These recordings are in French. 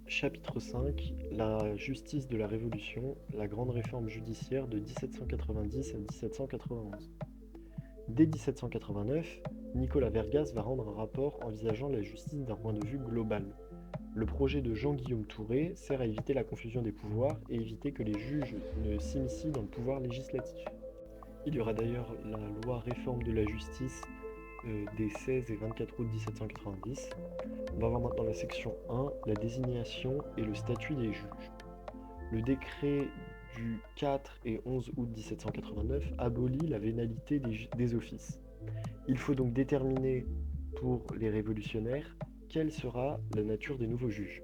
Chapitre 5: La justice de la Révolution, la grande réforme judiciaire de 1790 à 1791. Dès 1789, Nicolas Vergas va rendre un rapport envisageant la justice d'un point de vue global. Le projet de Jean-Guillaume Touré sert à éviter la confusion des pouvoirs et éviter que les juges ne s'immiscient dans le pouvoir législatif. Il y aura d'ailleurs la loi réforme de la justice des 16 et 24 août 1790. On va voir maintenant la section 1, la désignation et le statut des juges. Le décret du 4 et 11 août 1789 abolit la vénalité des offices. Il faut donc déterminer pour les révolutionnaires quelle sera la nature des nouveaux juges.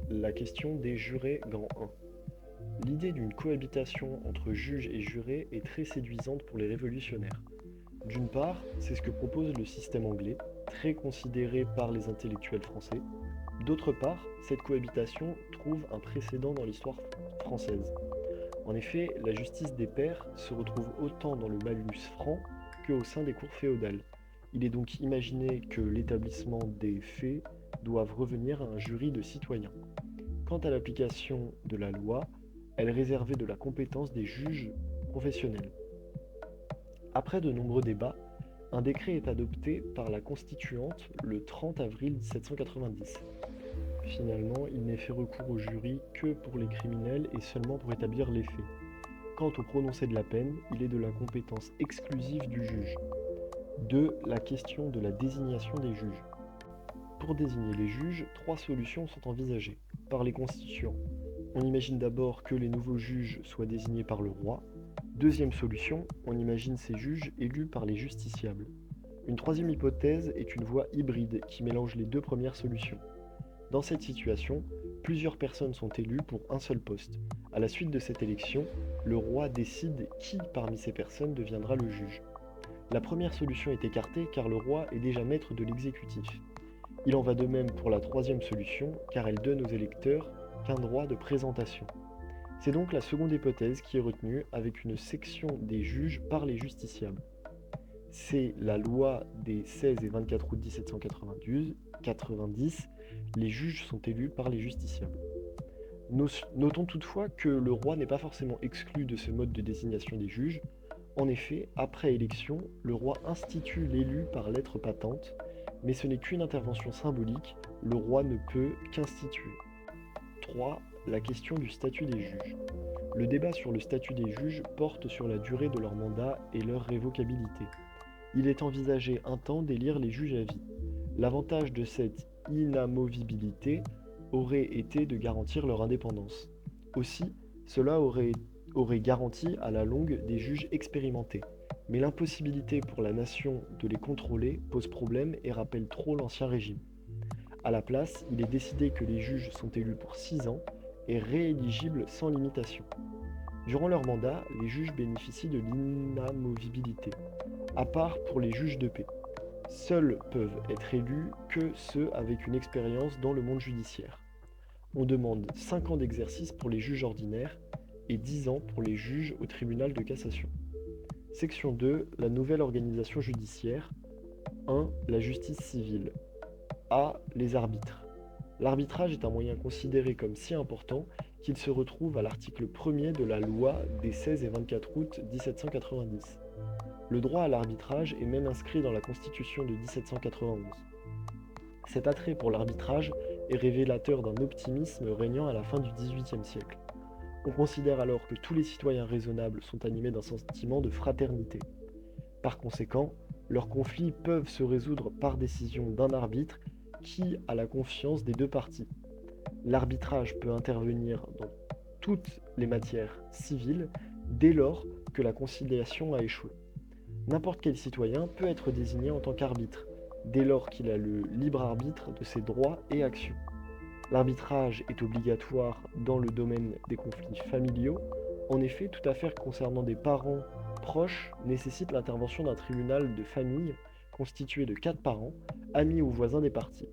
La question des jurés grand 1. L'idée d'une cohabitation entre juges et jurés est très séduisante pour les révolutionnaires. D'une part, c'est ce que propose le système anglais, très considéré par les intellectuels français. D'autre part, cette cohabitation trouve un précédent dans l'histoire française. En effet, la justice des pairs se retrouve autant dans le malus franc qu'au sein des cours féodales. Il est donc imaginé que l'établissement des faits doive revenir à un jury de citoyens. Quant à l'application de la loi, elle réservait de la compétence des juges professionnels. Après de nombreux débats, un décret est adopté par la Constituante le 30 avril 1790. Finalement, il n'est fait recours au jury que pour les criminels et seulement pour établir les faits. Quant au prononcé de la peine, il est de la compétence exclusive du juge. 2. La question de la désignation des juges. Pour désigner les juges, 3 solutions sont envisagées par les constituants. On imagine d'abord que les nouveaux juges soient désignés par le roi. Deuxième solution, on imagine ces juges élus par les justiciables. Une troisième hypothèse est une voie hybride qui mélange les deux premières solutions. Dans cette situation, plusieurs personnes sont élues pour un seul poste. À la suite de cette élection, le roi décide qui parmi ces personnes deviendra le juge. La première solution est écartée car le roi est déjà maître de l'exécutif. Il en va de même pour la troisième solution car elle donne aux électeurs qu'un droit de présentation. C'est donc la seconde hypothèse qui est retenue avec une section des juges par les justiciables. C'est la loi des 16 et 24 août 1790, les juges sont élus par les justiciables. Notons toutefois que le roi n'est pas forcément exclu de ce mode de désignation des juges. En effet, après élection, le roi institue l'élu par lettre patente, mais ce n'est qu'une intervention symbolique, le roi ne peut qu'instituer. 3. La question du statut des juges. Le débat sur le statut des juges porte sur la durée de leur mandat et leur révocabilité. Il est envisagé un temps d'élire les juges à vie. L'avantage de cette inamovibilité aurait été de garantir leur indépendance. Aussi, cela aurait garanti à la longue des juges expérimentés. Mais l'impossibilité pour la nation de les contrôler pose problème et rappelle trop l'ancien régime. À la place, il est décidé que les juges sont élus pour 6 ans et rééligibles sans limitation. Durant leur mandat, les juges bénéficient de l'inamovibilité, à part pour les juges de paix. Seuls peuvent être élus que ceux avec une expérience dans le monde judiciaire. On demande 5 ans d'exercice pour les juges ordinaires et 10 ans pour les juges au tribunal de cassation. Section 2. La nouvelle organisation judiciaire. 1. La justice civile. A. Les arbitres. L'arbitrage est un moyen considéré comme si important qu'il se retrouve à l'article 1er de la loi des 16 et 24 août 1790. Le droit à l'arbitrage est même inscrit dans la Constitution de 1791. Cet attrait pour l'arbitrage est révélateur d'un optimisme régnant à la fin du XVIIIe siècle. On considère alors que tous les citoyens raisonnables sont animés d'un sentiment de fraternité. Par conséquent, leurs conflits peuvent se résoudre par décision d'un arbitre qui a la confiance des deux parties. L'arbitrage peut intervenir dans toutes les matières civiles dès lors que la conciliation a échoué. N'importe quel citoyen peut être désigné en tant qu'arbitre, dès lors qu'il a le libre arbitre de ses droits et actions. L'arbitrage est obligatoire dans le domaine des conflits familiaux. En effet, toute affaire concernant des parents proches nécessite l'intervention d'un tribunal de famille constitué de 4 parents, amis ou voisins des parties.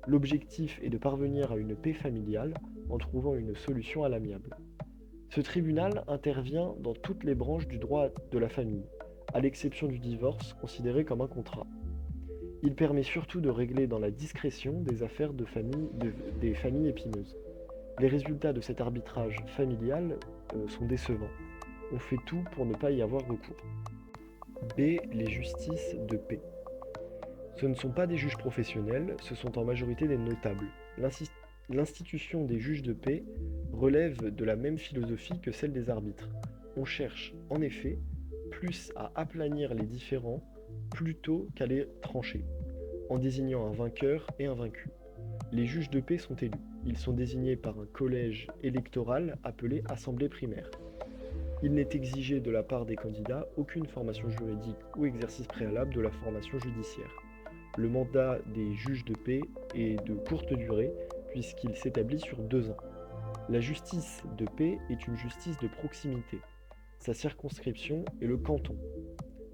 L'objectif est de parvenir à une paix familiale en trouvant une solution à l'amiable. Ce tribunal intervient dans toutes les branches du droit de la famille, à l'exception du divorce considéré comme un contrat. Il permet surtout de régler dans la discrétion des affaires des familles épineuses. Les résultats de cet arbitrage familial sont décevants. On fait tout pour ne pas y avoir recours. B. Les justices de paix. Ce ne sont pas des juges professionnels, ce sont en majorité des notables. L'institution des juges de paix relève de la même philosophie que celle des arbitres. On cherche, en effet, plus à aplanir les différends plutôt qu'à les trancher, en désignant un vainqueur et un vaincu. Les juges de paix sont élus. Ils sont désignés par un collège électoral appelé assemblée primaire. Il n'est exigé de la part des candidats aucune formation juridique ou exercice préalable de la formation judiciaire. Le mandat des juges de paix est de courte durée puisqu'il s'établit sur 2 ans. La justice de paix est une justice de proximité. Sa circonscription est le canton.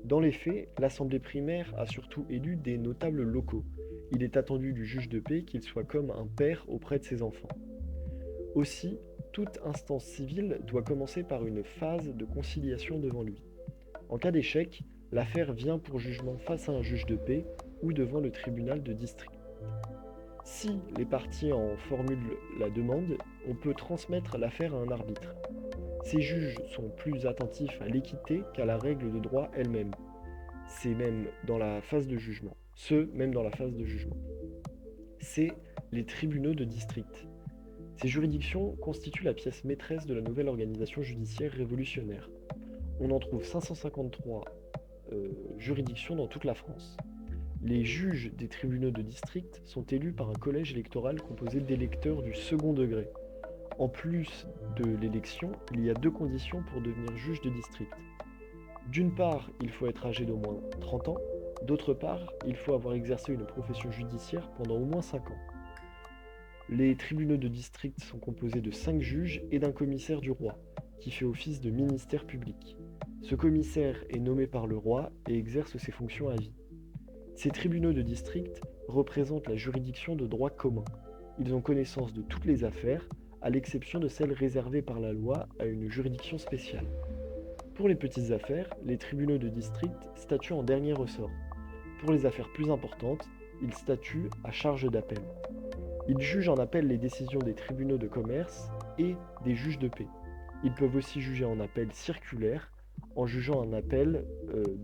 Dans les faits, l'assemblée primaire a surtout élu des notables locaux. Il est attendu du juge de paix qu'il soit comme un père auprès de ses enfants. Aussi, toute instance civile doit commencer par une phase de conciliation devant lui. En cas d'échec, l'affaire vient pour jugement face à un juge de paix ou devant le tribunal de district. Si les parties en formulent la demande, on peut transmettre l'affaire à un arbitre. Ces juges sont plus attentifs à l'équité qu'à la règle de droit elle-même. C'est même dans la phase de jugement. Même dans la phase de jugement. C'est les tribunaux de district. Ces juridictions constituent la pièce maîtresse de la nouvelle organisation judiciaire révolutionnaire. On en trouve 553 juridictions dans toute la France. Les juges des tribunaux de district sont élus par un collège électoral composé d'électeurs du second degré. En plus de l'élection, il y a 2 conditions pour devenir juge de district. D'une part, il faut être âgé d'au moins 30 ans, d'autre part, il faut avoir exercé une profession judiciaire pendant au moins 5 ans. Les tribunaux de district sont composés de 5 juges et d'un commissaire du roi, qui fait office de ministère public. Ce commissaire est nommé par le roi et exerce ses fonctions à vie. Ces tribunaux de district représentent la juridiction de droit commun. Ils ont connaissance de toutes les affaires, à l'exception de celles réservées par la loi à une juridiction spéciale. Pour les petites affaires, les tribunaux de district statuent en dernier ressort. Pour les affaires plus importantes, ils statuent à charge d'appel. Ils jugent en appel les décisions des tribunaux de commerce et des juges de paix. Ils peuvent aussi juger en appel circulaire, en jugeant en appel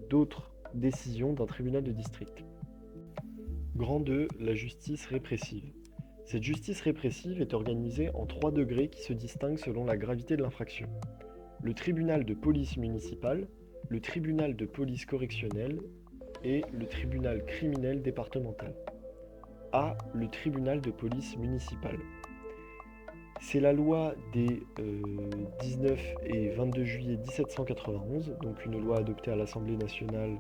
d'autres décisions d'un tribunal de district. Grand 2, la justice répressive. Cette justice répressive est organisée en 3 degrés qui se distinguent selon la gravité de l'infraction. Le tribunal de police municipale, le tribunal de police correctionnelle et le tribunal criminel départemental. A. Le tribunal de police municipale. C'est la loi des 19 et 22 juillet 1791, donc une loi adoptée à l'Assemblée nationale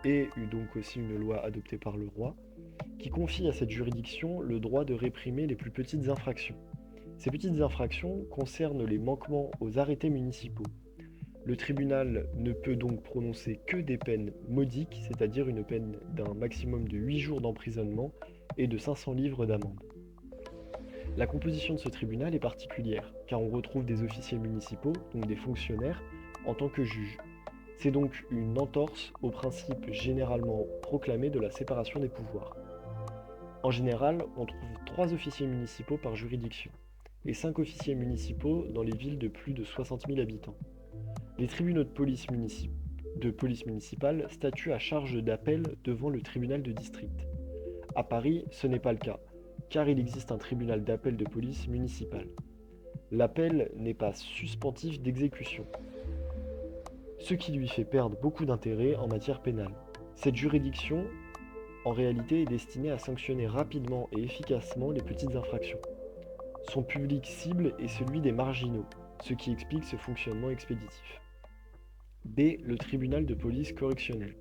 et donc aussi une loi adoptée par le roi, qui confie à cette juridiction le droit de réprimer les plus petites infractions. Ces petites infractions concernent les manquements aux arrêtés municipaux. Le tribunal ne peut donc prononcer que des peines modiques, c'est-à-dire une peine d'un maximum de 8 jours d'emprisonnement et de 500 livres d'amende. La composition de ce tribunal est particulière, car on retrouve des officiers municipaux, donc des fonctionnaires, en tant que juges. C'est donc une entorse au principe généralement proclamé de la séparation des pouvoirs. En général, on trouve 3 officiers municipaux par juridiction, et 5 officiers municipaux dans les villes de plus de 60 000 habitants. Les tribunaux de police municipale statuent à charge d'appel devant le tribunal de district. À Paris, ce n'est pas le cas, car il existe un tribunal d'appel de police municipale. L'appel n'est pas suspensif d'exécution, ce qui lui fait perdre beaucoup d'intérêt en matière pénale. Cette juridiction, en réalité, est destinée à sanctionner rapidement et efficacement les petites infractions. Son public cible est celui des marginaux, ce qui explique ce fonctionnement expéditif. B. Le tribunal de police correctionnelle.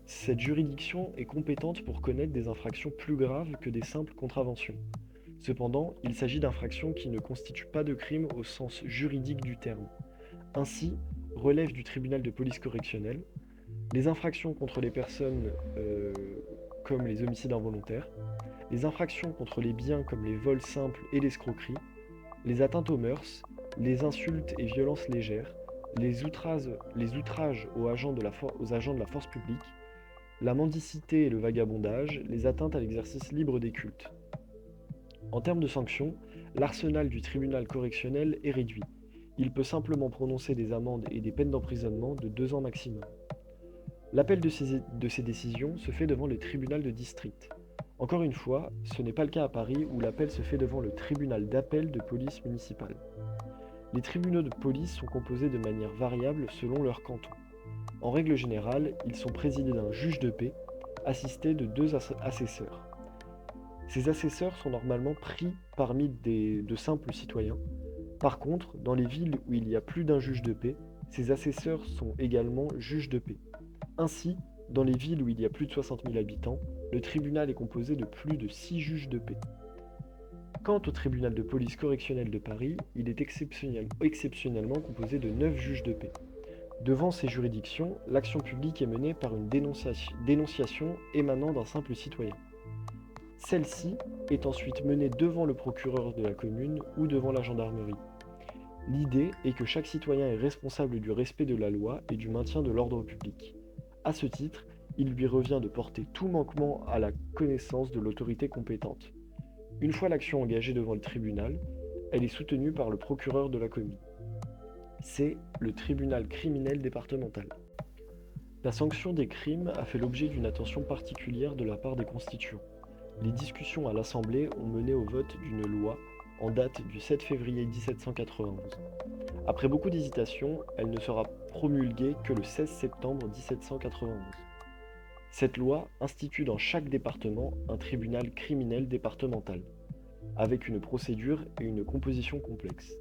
Cette juridiction est compétente pour connaître des infractions plus graves que des simples contraventions. Cependant, il s'agit d'infractions qui ne constituent pas de crime au sens juridique du terme. Ainsi, relèvent du tribunal de police correctionnelle les infractions contre les personnes comme les homicides involontaires, les infractions contre les biens comme les vols simples et l'escroquerie, les atteintes aux mœurs, les insultes et violences légères, les outrages aux agents de la force publique, la mendicité et le vagabondage, les atteintes à l'exercice libre des cultes. En termes de sanctions, l'arsenal du tribunal correctionnel est réduit. Il peut simplement prononcer des amendes et des peines d'emprisonnement de 2 ans maximum. L'appel de ces décisions se fait devant le tribunal de district. Encore une fois, ce n'est pas le cas à Paris où l'appel se fait devant le tribunal d'appel de police municipale. Les tribunaux de police sont composés de manière variable selon leur canton. En règle générale, ils sont présidés d'un juge de paix, assisté de 2 assesseurs. Ces assesseurs sont normalement pris parmi de simples citoyens. Par contre, dans les villes où il y a plus d'un juge de paix, ces assesseurs sont également juges de paix. Ainsi, dans les villes où il y a plus de 60 000 habitants, le tribunal est composé de plus de 6 juges de paix. Quant au tribunal de police correctionnelle de Paris, il est exceptionnellement composé de 9 juges de paix. Devant ces juridictions, l'action publique est menée par une dénonciation émanant d'un simple citoyen. Celle-ci est ensuite menée devant le procureur de la commune ou devant la gendarmerie. L'idée est que chaque citoyen est responsable du respect de la loi et du maintien de l'ordre public. À ce titre, il lui revient de porter tout manquement à la connaissance de l'autorité compétente. Une fois l'action engagée devant le tribunal, elle est soutenue par le procureur de la commune. C'est le tribunal criminel départemental. La sanction des crimes a fait l'objet d'une attention particulière de la part des constituants. Les discussions à l'Assemblée ont mené au vote d'une loi en date du 7 février 1791. Après beaucoup d'hésitations, elle ne sera promulguée que le 16 septembre 1791. Cette loi institue dans chaque département un tribunal criminel départemental, avec une procédure et une composition complexes.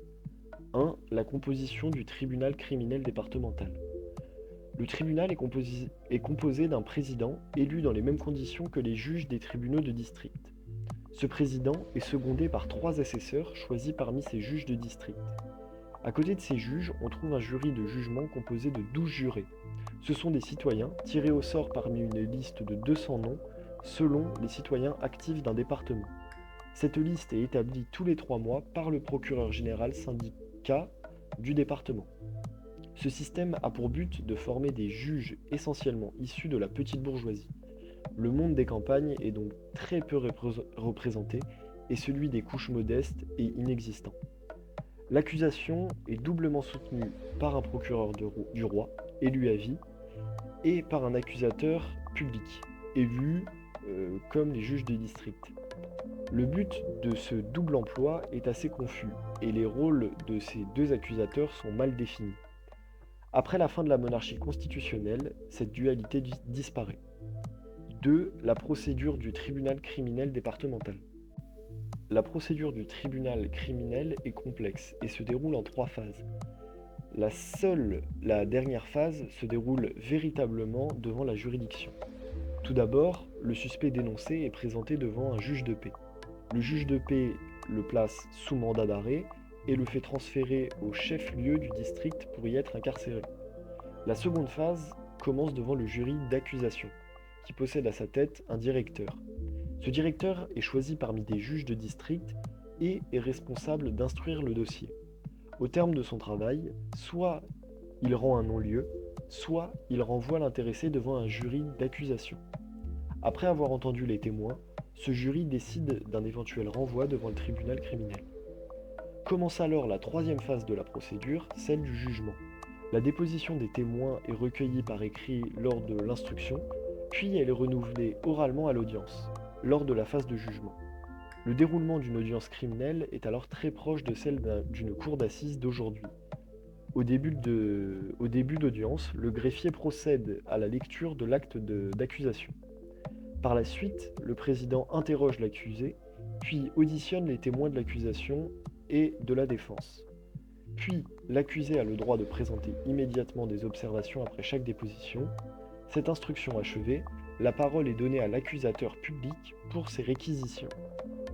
1. La composition du tribunal criminel départemental. Le tribunal est composé d'un président élu dans les mêmes conditions que les juges des tribunaux de district. Ce président est secondé par 3 assesseurs choisis parmi ces juges de district. À côté de ces juges, on trouve un jury de jugement composé de 12 jurés. Ce sont des citoyens tirés au sort parmi une liste de 200 noms selon les citoyens actifs d'un département. Cette liste est établie tous les 3 mois par le procureur général syndicat du département. Ce système a pour but de former des juges essentiellement issus de la petite bourgeoisie. Le monde des campagnes est donc très peu représenté et celui des couches modestes est inexistant. L'accusation est doublement soutenue par un procureur du roi, élu à vie, et par un accusateur public, élu comme les juges de district. Le but de ce double emploi est assez confus et les rôles de ces 2 accusateurs sont mal définis. Après la fin de la monarchie constitutionnelle, cette dualité disparaît. 2. La procédure du tribunal criminel départemental. La procédure du tribunal criminel est complexe et se déroule en 3 phases. La dernière phase se déroule véritablement devant la juridiction. Tout d'abord, le suspect dénoncé est présenté devant un juge de paix. Le juge de paix le place sous mandat d'arrêt et le fait transférer au chef-lieu du district pour y être incarcéré. La seconde phase commence devant le jury d'accusation, qui possède à sa tête un directeur. Ce directeur est choisi parmi des juges de district et est responsable d'instruire le dossier. Au terme de son travail, soit il rend un non-lieu, soit il renvoie l'intéressé devant un jury d'accusation. Après avoir entendu les témoins, ce jury décide d'un éventuel renvoi devant le tribunal criminel. Commence alors la 3e phase de la procédure, celle du jugement. La déposition des témoins est recueillie par écrit lors de l'instruction, puis elle est renouvelée oralement à l'audience, lors de la phase de jugement. Le déroulement d'une audience criminelle est alors très proche de celle d'une cour d'assises d'aujourd'hui. Au début d'audience, le greffier procède à la lecture de l'acte d'accusation. Par la suite, le président interroge l'accusé, puis auditionne les témoins de l'accusation et de la défense. Puis, l'accusé a le droit de présenter immédiatement des observations après chaque déposition. Cette instruction achevée, la parole est donnée à l'accusateur public pour ses réquisitions.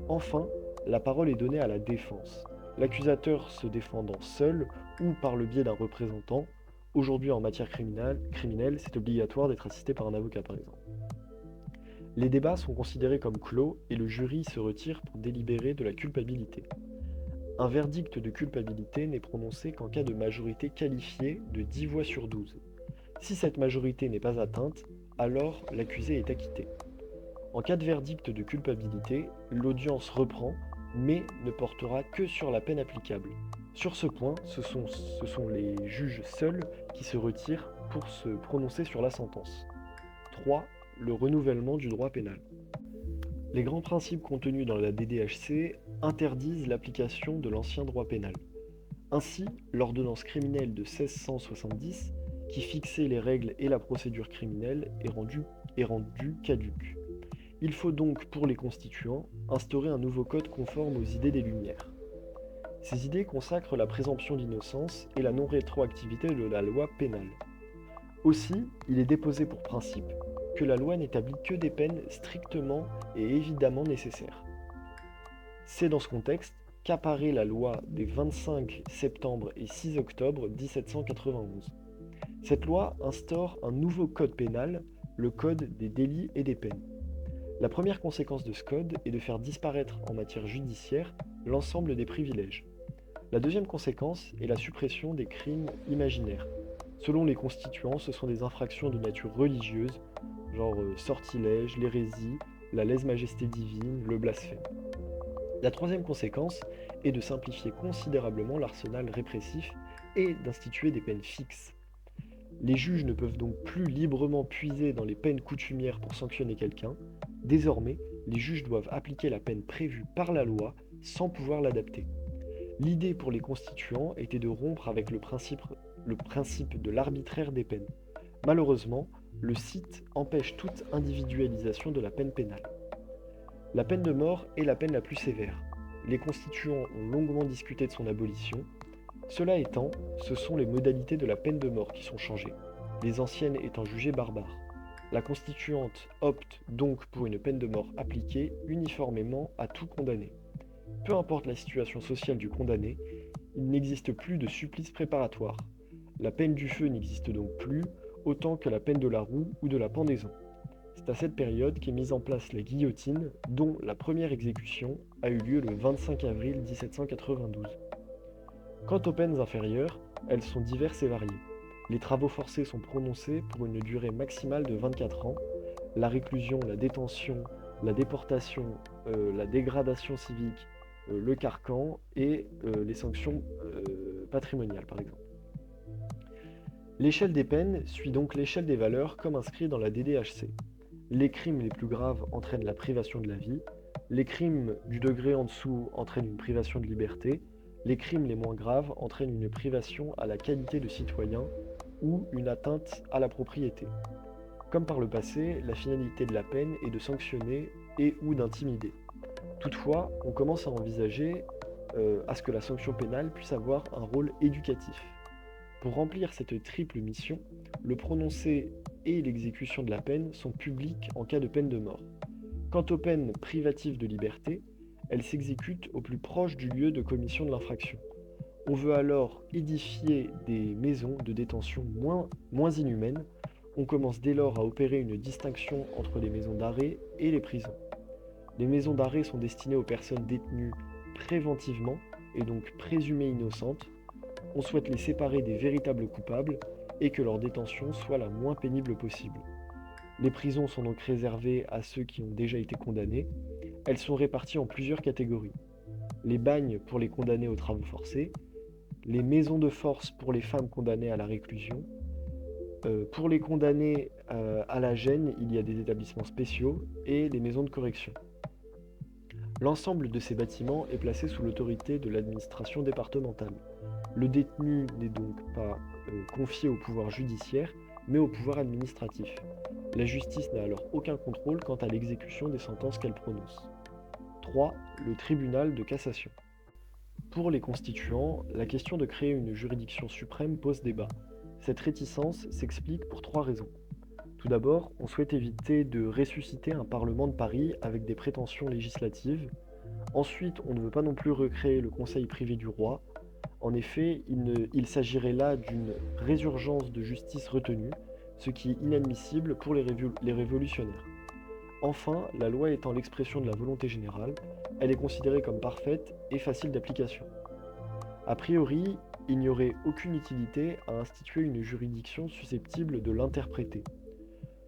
Enfin, la parole est donnée à la défense, l'accusateur se défendant seul ou par le biais d'un représentant. Aujourd'hui, en matière criminelle, c'est obligatoire d'être assisté par un avocat, par exemple. Les débats sont considérés comme clos et le jury se retire pour délibérer de la culpabilité. Un verdict de culpabilité n'est prononcé qu'en cas de majorité qualifiée de 10 voix sur 12. Si cette majorité n'est pas atteinte, alors l'accusé est acquitté. En cas de verdict de culpabilité, l'audience reprend mais ne portera que sur la peine applicable. Sur ce point, ce sont les juges seuls qui se retirent pour se prononcer sur la sentence. 3. Le renouvellement du droit pénal. Les grands principes contenus dans la DDHC interdisent l'application de l'ancien droit pénal. Ainsi, l'ordonnance criminelle de 1670, qui fixait les règles et la procédure criminelle, est rendue caduque. Il faut donc, pour les constituants, instaurer un nouveau code conforme aux idées des Lumières. Ces idées consacrent la présomption d'innocence et la non-rétroactivité de la loi pénale. Aussi, il est déposé pour principe que la loi n'établit que des peines strictement et évidemment nécessaires. C'est dans ce contexte qu'apparaît la loi des 25 septembre et 6 octobre 1791. Cette loi instaure un nouveau code pénal, le code des délits et des peines. La première conséquence de ce code est de faire disparaître en matière judiciaire l'ensemble des privilèges. La deuxième conséquence est la suppression des crimes imaginaires. Selon les constituants, ce sont des infractions de nature religieuse, genre sortilège, l'hérésie, la lèse-majesté divine, le blasphème. La troisième conséquence est de simplifier considérablement l'arsenal répressif et d'instituer des peines fixes. Les juges ne peuvent donc plus librement puiser dans les peines coutumières pour sanctionner quelqu'un. Désormais, les juges doivent appliquer la peine prévue par la loi sans pouvoir l'adapter. L'idée pour les constituants était de rompre avec le principe de l'arbitraire des peines. Malheureusement, le CIT empêche toute individualisation de la peine pénale. La peine de mort est la peine la plus sévère. Les constituants ont longuement discuté de son abolition. Cela étant, ce sont les modalités de la peine de mort qui sont changées, les anciennes étant jugées barbares. La constituante opte donc pour une peine de mort appliquée uniformément à tout condamné. Peu importe la situation sociale du condamné, il n'existe plus de supplice préparatoire. La peine du feu n'existe donc plus, autant que la peine de la roue ou de la pendaison. C'est à cette période qu'est mise en place la guillotine, dont la première exécution a eu lieu le 25 avril 1792. Quant aux peines inférieures, elles sont diverses et variées. Les travaux forcés sont prononcés pour une durée maximale de 24 ans. La réclusion, la détention, la déportation, la dégradation civique, le carcan et les sanctions patrimoniales, par exemple. L'échelle des peines suit donc l'échelle des valeurs comme inscrit dans la DDHC. Les crimes les plus graves entraînent la privation de la vie, les crimes du degré en dessous entraînent une privation de liberté, les crimes les moins graves entraînent une privation à la qualité de citoyen ou une atteinte à la propriété. Comme par le passé, la finalité de la peine est de sanctionner et ou d'intimider. Toutefois, on commence à envisager à ce que la sanction pénale puisse avoir un rôle éducatif. Pour remplir cette triple mission, le prononcé et l'exécution de la peine sont publics en cas de peine de mort. Quant aux peines privatives de liberté, elles s'exécutent au plus proche du lieu de commission de l'infraction. On veut alors édifier des maisons de détention moins inhumaines. On commence dès lors à opérer une distinction entre les maisons d'arrêt et les prisons. Les maisons d'arrêt sont destinées aux personnes détenues préventivement et donc présumées innocentes. On souhaite les séparer des véritables coupables et que leur détention soit la moins pénible possible. Les prisons sont donc réservées à ceux qui ont déjà été condamnés. Elles sont réparties en plusieurs catégories. Les bagnes pour les condamnés aux travaux forcés, les maisons de force pour les femmes condamnées à la réclusion. Pour les condamnés à la gêne, il y a des établissements spéciaux et les maisons de correction. L'ensemble de ces bâtiments est placé sous l'autorité de l'administration départementale. Le détenu n'est donc pas confié au pouvoir judiciaire, mais au pouvoir administratif. La justice n'a alors aucun contrôle quant à l'exécution des sentences qu'elle prononce. 3. Le tribunal de cassation. Pour les constituants, la question de créer une juridiction suprême pose débat. Cette réticence s'explique pour 3 raisons. Tout d'abord, on souhaite éviter de ressusciter un Parlement de Paris avec des prétentions législatives. Ensuite, on ne veut pas non plus recréer le Conseil privé du roi. En effet, il s'agirait là d'une résurgence de justice retenue, ce qui est inadmissible pour les révolutionnaires. Enfin, la loi étant l'expression de la volonté générale, elle est considérée comme parfaite et facile d'application. A priori, il n'y aurait aucune utilité à instituer une juridiction susceptible de l'interpréter.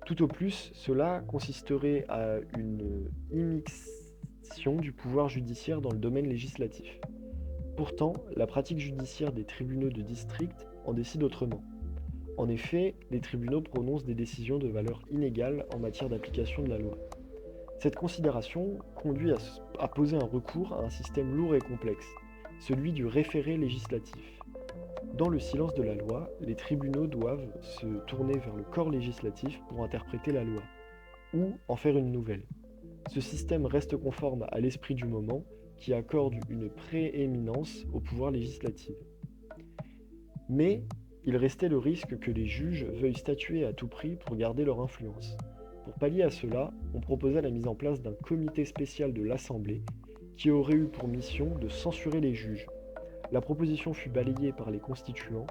Tout au plus, cela consisterait à une l'expression du pouvoir judiciaire dans le domaine législatif. Pourtant, la pratique judiciaire des tribunaux de district en décide autrement. En effet, les tribunaux prononcent des décisions de valeur inégale en matière d'application de la loi. Cette considération conduit à poser un recours à un système lourd et complexe, celui du référé législatif. Dans le silence de la loi, les tribunaux doivent se tourner vers le corps législatif pour interpréter la loi, ou en faire une nouvelle. Ce système reste conforme à l'esprit du moment qui accorde une prééminence au pouvoir législatif. Mais il restait le risque que les juges veuillent statuer à tout prix pour garder leur influence. Pour pallier à cela, on proposa la mise en place d'un comité spécial de l'Assemblée qui aurait eu pour mission de censurer les juges. La proposition fut balayée par les constituants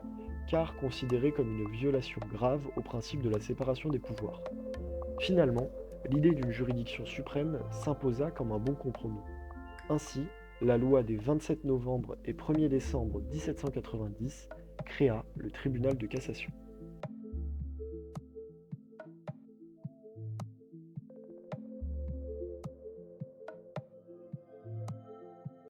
car considérée comme une violation grave au principe de la séparation des pouvoirs. Finalement, l'idée d'une juridiction suprême s'imposa comme un bon compromis. Ainsi, la loi des 27 novembre et 1er décembre 1790 créa le tribunal de cassation.